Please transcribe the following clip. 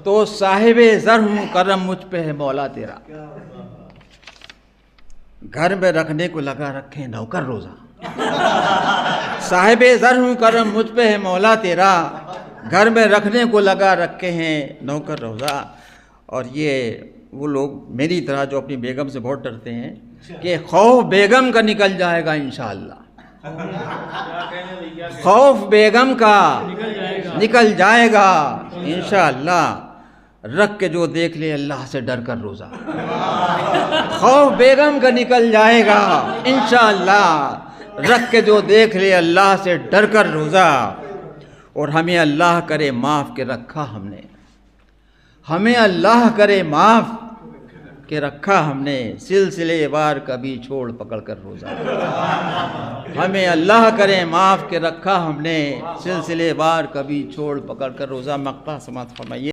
تو صاحب زر ہوں کرم مجھ پہ ہے مولا تیرا، گھر میں رکھنے کو لگا رکھے نوکر روزہ، صاحب زر ہوں کرم مجھ پہ ہے مولا تیرا، گھر میں رکھنے کو لگا رکھے ہیں نوکر روزہ۔ اور یہ وہ لوگ میری طرح جو اپنی بیگم سے بہت ڈرتے ہیں کہ خوف بیگم کا نکل جائے گا انشاءاللہ، خوف بیگم کا نکل جائے گا انشاءاللہ، رکھ کے جو دیکھ لے اللہ سے ڈر کر روزہ، خوف بیگم کا نکل جائے گا انشاءاللہ، رکھ کے جو دیکھ لے اللہ سے ڈر کر روزہ۔ اور ہمیں اللہ کرے معاف کہ رکھا ہم نے، ہمیں اللہ کرے معاف کہ رکھا ہم نے، سلسلے وار کبھی چھوڑ پکڑ کر روزہ، ہمیں اللہ کرے معاف کہ رکھا ہم نے، سلسلے وار کبھی چھوڑ پکڑ کر روزہ۔ مقطع سماعت فرمائیے۔